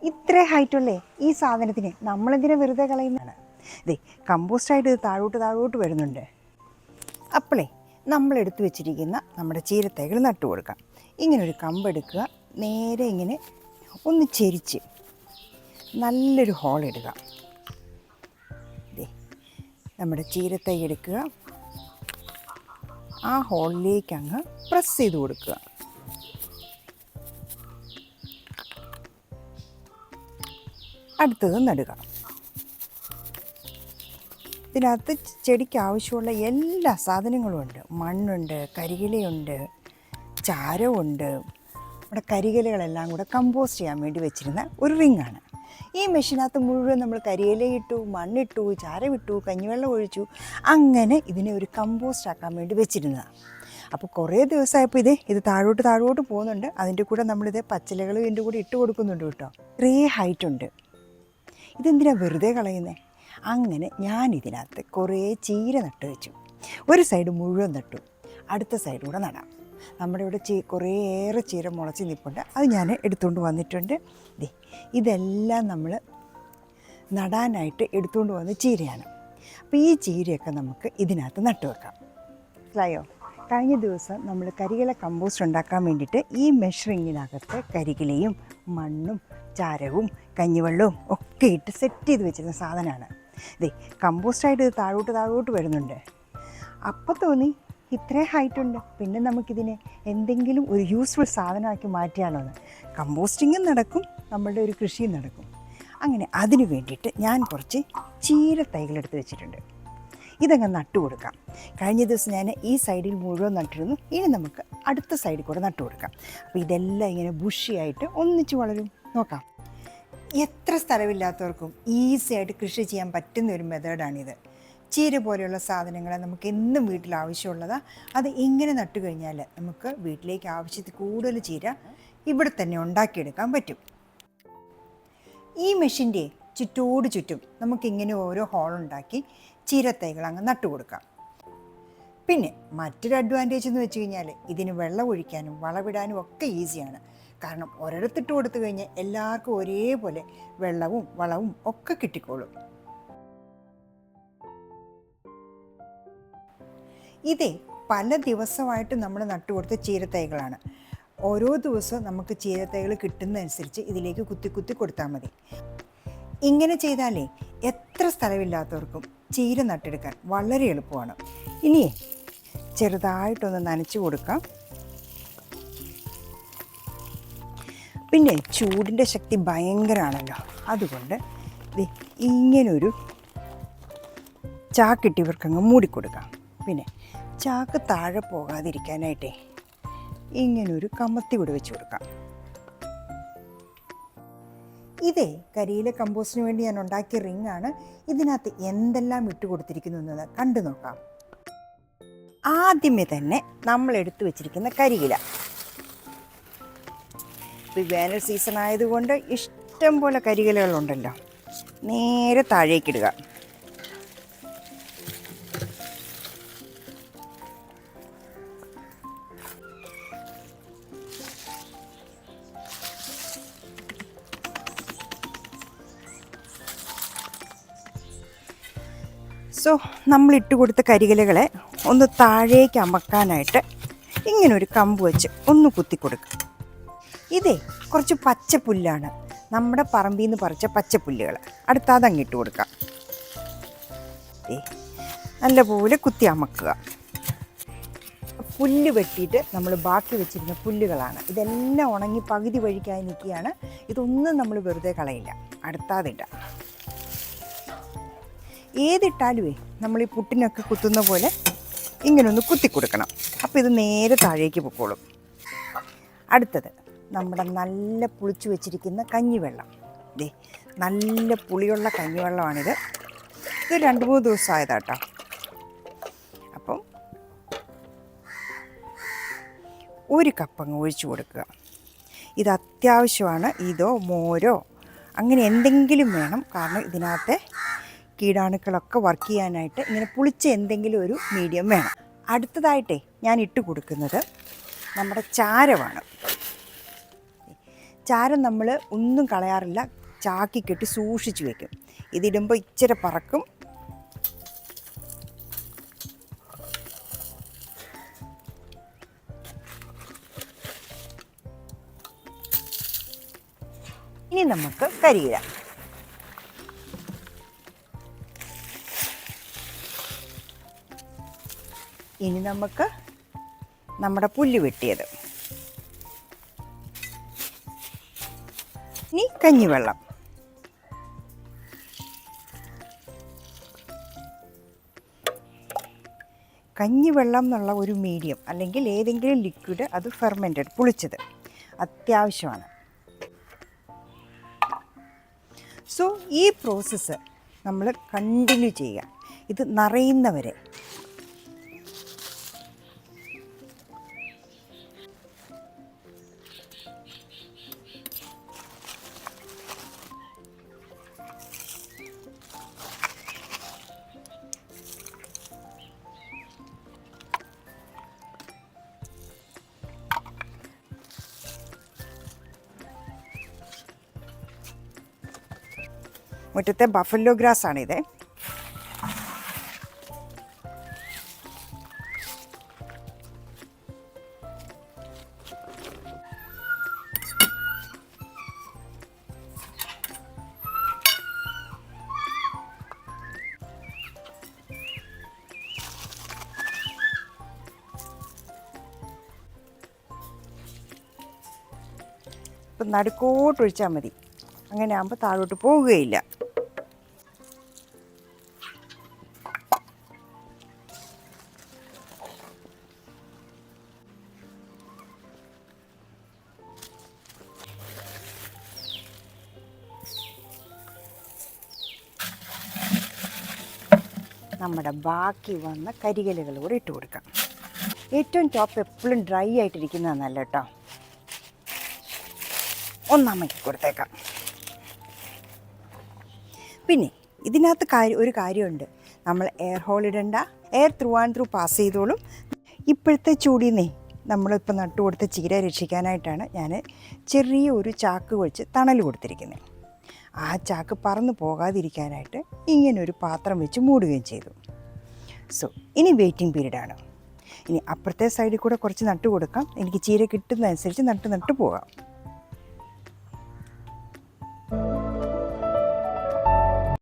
ഇത്ര ഹൈറ്റുള്ളേ ഈ സാധനത്തിന് നമ്മളെന്തിനാ വെറുതെ കളയുന്നതാണ്. ഇതേ കമ്പോസ്റ്റായിട്ട് ഇത് താഴോട്ട് വരുന്നുണ്ട്. അപ്പോളേ നമ്മളെടുത്ത് വെച്ചിരിക്കുന്ന നമ്മുടെ ചീരത്തൈകൾ നട്ടു കൊടുക്കാം. ഇങ്ങനൊരു കമ്പെടുക്കുക, നേരെ ഇങ്ങനെ ഒന്ന് ചെരിച്ച് നല്ലൊരു ഹോൾ ഇടുക. ഇതേ നമ്മുടെ ചീരത്തൈ എടുക്കുക, ആ ഹോളിലേക്ക് അങ്ങ് പ്രസ് ചെയ്ത് കൊടുക്കുക. അടുത്തത് നടുക. ഇതിനകത്ത് ചെടിക്ക് ആവശ്യമുള്ള എല്ലാ സാധനങ്ങളും ഉണ്ട്. മണ്ണുണ്ട്, കരികിലയുണ്ട്, ചാരമുണ്ട്. നമ്മുടെ കരികിലകളെല്ലാം കൂടെ കമ്പോസ്റ്റ് ചെയ്യാൻ വേണ്ടി വെച്ചിരുന്ന ഒരു റിങ്ങാണ്. ഈ മെഷീനകത്ത് മുഴുവൻ നമ്മൾ കരിയിലയിട്ടു, മണ്ണിട്ടു, ചാരമിട്ടു, കഞ്ഞിവെള്ളം ഒഴിച്ചു, അങ്ങനെ ഇതിനെ ഒരു കമ്പോസ്റ്റ് ആക്കാൻ വേണ്ടി വെച്ചിരുന്നതാണ്. അപ്പോൾ കുറേ ദിവസമായപ്പോൾ ഇത് താഴോട്ട് പോകുന്നുണ്ട്. അതിൻ്റെ കൂടെ നമ്മളിത് പച്ചിലകളും ഇതിൻ്റെ കൂടെ ഇട്ട് കൊടുക്കുന്നുണ്ട് കേട്ടോ. ഇത്രേ ഹൈറ്റുണ്ട്. ഇതെന്തിനാണ് വെറുതെ കളയുന്നത്? അങ്ങനെ ഞാനിതിനകത്ത് കുറേ ചീര നട്ടു വെച്ചു. ഒരു സൈഡ് മുഴുവൻ നട്ടു, അടുത്ത സൈഡ് കൂടെ നടാം. നമ്മുടെ ഇവിടെ കുറേയേറെ ചീര മുളച്ച് നിൽപ്പുണ്ട്. അത് ഞാൻ എടുത്തുകൊണ്ട് വന്നിട്ടുണ്ട്. ഇതെല്ലാം നമ്മൾ നടാനായിട്ട് എടുത്തുകൊണ്ട് വന്ന ചീരയാണ്. അപ്പോൾ ഈ ചീരയൊക്കെ നമുക്ക് ഇതിനകത്ത് നട്ടു വെക്കാം. മനസ്സിലായോ? കഴിഞ്ഞ ദിവസം നമ്മൾ കരികില കമ്പോസ്റ്റ് ഉണ്ടാക്കാൻ വേണ്ടിയിട്ട് ഈ മെഷറിങ്ങിനകത്ത് കരികിലയും മണ്ണും ചാരവും കഞ്ഞിവെള്ളവും ഒക്കെ ഇട്ട് സെറ്റ് ചെയ്ത് വെച്ചിരുന്ന സാധനമാണ്. കമ്പോസ്റ്റായിട്ട് ഇത് താഴോട്ട് വരുന്നുണ്ട്. അപ്പം തോന്നി ഇത്രയും ഹൈറ്റുണ്ട്, പിന്നെ നമുക്കിതിനെ എന്തെങ്കിലും ഒരു യൂസ്ഫുൾ സാധനമാക്കി മാറ്റിയാലോന്ന്. കമ്പോസ്റ്റിങ്ങും നടക്കും, നമ്മളുടെ ഒരു കൃഷിയും നടക്കും. അങ്ങനെ അതിന് വേണ്ടിയിട്ട് ഞാൻ കുറച്ച് ചീര തൈകളെടുത്ത് വെച്ചിട്ടുണ്ട്. ഇതങ്ങ് നട്ടു കൊടുക്കാം. കഴിഞ്ഞ ദിവസം ഞാൻ ഈ സൈഡിൽ മുഴുവൻ നട്ടിരുന്നു. ഇനി നമുക്ക് അടുത്ത സൈഡിൽ കൂടെ നട്ടു കൊടുക്കാം. അപ്പോൾ ഇതെല്ലാം ഇങ്ങനെ ബുഷിയായിട്ട് ഒന്നിച്ച് വളരും. നോക്കാം. എത്ര സ്ഥലമില്ലാത്തവർക്കും ഈസി ആയിട്ട് കൃഷി ചെയ്യാൻ പറ്റുന്ന ഒരു മെത്തേഡാണിത്. ചീര പോലെയുള്ള സാധനങ്ങൾ നമുക്ക് എന്നും വീട്ടിൽ ആവശ്യമുള്ളതാണ്. അത് ഇങ്ങനെ നട്ടു കഴിഞ്ഞാൽ നമുക്ക് വീട്ടിലേക്ക് ആവശ്യത്തിൽ കൂടുതൽ ചീര ഇവിടെ തന്നെ ഉണ്ടാക്കിയെടുക്കാൻ പറ്റും. ഈ മെഷീൻ്റെ ചുറ്റും നമുക്കിങ്ങനെ ഓരോ ഹോളുണ്ടാക്കി ചീരത്തൈകൾ അങ്ങ് നട്ടു കൊടുക്കാം. പിന്നെ മറ്റൊരു അഡ്വാൻറ്റേജ് എന്ന് വെച്ച് കഴിഞ്ഞാൽ ഇതിന് വെള്ളം ഒഴിക്കാനും വളവിടാനും ഒക്കെ ഈസിയാണ്. കാരണം ഒരിടത്തിട്ട് കൊടുത്തു കഴിഞ്ഞാൽ എല്ലാവർക്കും ഒരേപോലെ വെള്ളവും വളവും ഒക്കെ കിട്ടിക്കോളും. ഇതേ പല ദിവസമായിട്ട് നമ്മൾ നട്ടുകൊടുത്ത ചീരത്തൈകളാണ്. ഓരോ ദിവസവും നമുക്ക് ചീരത്തൈകൾ കിട്ടുന്നതനുസരിച്ച് ഇതിലേക്ക് കുത്തി കൊടുത്താൽ മതി. ഇങ്ങനെ ചെയ്താലേ എത്ര സ്ഥലമില്ലാത്തവർക്കും ചീര നട്ടെടുക്കാൻ വളരെ എളുപ്പമാണ്. ഇനി ചെറുതായിട്ടൊന്ന് നനച്ചു കൊടുക്കാം. പിന്നെ ചൂടിൻ്റെ ശക്തി ഭയങ്കരമാണല്ലോ, അതുകൊണ്ട് ഇങ്ങനൊരു ചാക്കിട്ട് ഇവർക്കങ്ങ് മൂടിക്കൊടുക്കാം. പിന്നെ ചാക്ക് താഴെ പോകാതിരിക്കാനായിട്ടേ ഇങ്ങനൊരു കമത്തി കൂടെ വെച്ച് കൊടുക്കാം. ഇതേ കരിയില കമ്പോസ്റ്റിന് വേണ്ടി ഞാൻ ഉണ്ടാക്കിയ റിങ്ങാണ്. ഇതിനകത്ത് എന്തെല്ലാം ഇട്ട് കൊടുത്തിരിക്കുന്നു എന്ന് കണ്ടു നോക്കാം. ആദ്യമേ തന്നെ നമ്മൾ എടുത്തു വെച്ചിരിക്കുന്ന കരിയില. ഇപ്പോൾ വേനൽ സീസൺ ആയതുകൊണ്ട് ഇഷ്ടം പോലെ കരിയിലകളുണ്ടല്ലോ, നേരെ താഴേക്കിടുക. സോ നമ്മളിട്ട് കൊടുത്ത കരികിലകളെ ഒന്ന് താഴേക്ക് അമക്കാനായിട്ട് ഇങ്ങനൊരു കമ്പ് വെച്ച് ഒന്ന് കുത്തി കൊടുക്കുക. ഇതേ കുറച്ച് പച്ചപ്പുല്ലാണ്, നമ്മുടെ പറമ്പിൽ നിന്ന് പറിച്ച പച്ചപ്പുല്ലുകൾ. അതങ്ങിട്ട് കൊടുക്കാം. നല്ലപോലെ കുത്തി അമക്കുക. പുല്ല് വെട്ടിയിട്ട് നമ്മൾ ബാക്കി വെച്ചിരുന്ന പുല്ലുകളാണ്. ഇതെല്ലാം ഉണങ്ങി പകുതി വഴിക്കായി നിൽക്കുകയാണ്. ഇതൊന്നും നമ്മൾ വെറുതെ കളയില്ല, അടുത്താതിടാം. ഏതിട്ടാലുമേ നമ്മൾ ഈ പുട്ടിനൊക്കെ കുത്തുന്ന പോലെ ഇങ്ങനൊന്ന് കുത്തി കൊടുക്കണം. അപ്പോൾ ഇത് നേരെ താഴേക്ക് പൊക്കോളും. അടുത്തത് നമ്മുടെ നല്ല പുളിച്ചു വെച്ചിരിക്കുന്ന കഞ്ഞിവെള്ളം. നല്ല പുളിയുള്ള കഞ്ഞിവെള്ളമാണിത്. ഇത് 2-3 ദിവസമായതാട്ടോ. അപ്പം 1 കപ്പങ്ങ് ഒഴിച്ചു കൊടുക്കുക. ഇത് അത്യാവശ്യമാണ്. ഇതോ മോരോ അങ്ങനെ എന്തെങ്കിലും വേണം. കാരണം ഇതിനകത്തെ കീടാണുക്കളൊക്കെ വർക്ക് ചെയ്യാനായിട്ട് ഇങ്ങനെ പുളിച്ച എന്തെങ്കിലും ഒരു മീഡിയം വേണം. അടുത്തതായിട്ടേ ഞാൻ ഇട്ട് കൊടുക്കുന്നത് നമ്മുടെ ചാരമാണ്. ചാരം നമ്മൾ ഒന്നും കളയാറില്ല, ചാക്കി കെട്ടി സൂക്ഷിച്ച് വയ്ക്കും. ഇതിടുമ്പോൾ ഇച്ചിരി പറക്കും. ഇനി നമുക്ക് കരിയില. ഇനി നമുക്ക് നമ്മുടെ പുല്ല് വെട്ടിയത്. ഇനി കഞ്ഞിവെള്ളം. കഞ്ഞിവെള്ളം എന്നുള്ള ഒരു മീഡിയം അല്ലെങ്കിൽ ഏതെങ്കിലും ലിക്വിഡ്, അത് ഫെർമെൻറ്റഡ്, പുളിച്ചത് അത്യാവശ്യമാണ്. സോ ഈ പ്രോസസ്സ് നമ്മൾ കണ്ടിന്യൂ ചെയ്യുക, ഇത് നിറയുന്നവരെ. മുറ്റത്തെ ബഫല്ലോ ഗ്രാസ് ആണിത്. ഇപ്പം നടുക്കോട്ടൊഴിച്ചാൽ മതി, അങ്ങനെ ആകുമ്പോൾ താഴോട്ട് പോവുകയില്ല. നമ്മുടെ ബാക്കി വന്ന കരികലുകൾ കൂടെ ഇട്ട് കൊടുക്കാം. ഏറ്റവും ടോപ്പ് എപ്പോഴും ഡ്രൈ ആയിട്ടിരിക്കുന്നതാണ് നല്ല കേട്ടോ. ഒന്നമ്മയ്ക്ക് കൊടുത്തേക്കാം. പിന്നെ ഇതിനകത്ത് ഒരു കാര്യമുണ്ട്, നമ്മൾ എയർ ഹോൾ ഇടണ്ട, air through and through pass ചെയ്തോളും. ഇപ്പോഴത്തെ ചൂടിന്നേ നമ്മളിപ്പോൾ നട്ടുകൊടുത്ത ചീര രക്ഷിക്കാനായിട്ടാണ് ഞാൻ ചെറിയ ഒരു ചാക്ക് വെച്ച് തണൽ കൊടുത്തിരിക്കുന്നത്. ആ ചാക്ക് പറന്ന് പോകാതിരിക്കാനായിട്ട് ഇങ്ങനൊരു പാത്രം വെച്ച് മൂടുകയും ചെയ്തു. സോ ഇനി വെയിറ്റിംഗ് പീരീഡാണ്. ഇനി അപ്പുറത്തെ സൈഡിൽ കൂടെ കുറച്ച് നട്ട് കൊടുക്കാം. എനിക്ക് ചീര കിട്ടുന്നതനുസരിച്ച് നട്ട് പോകാം.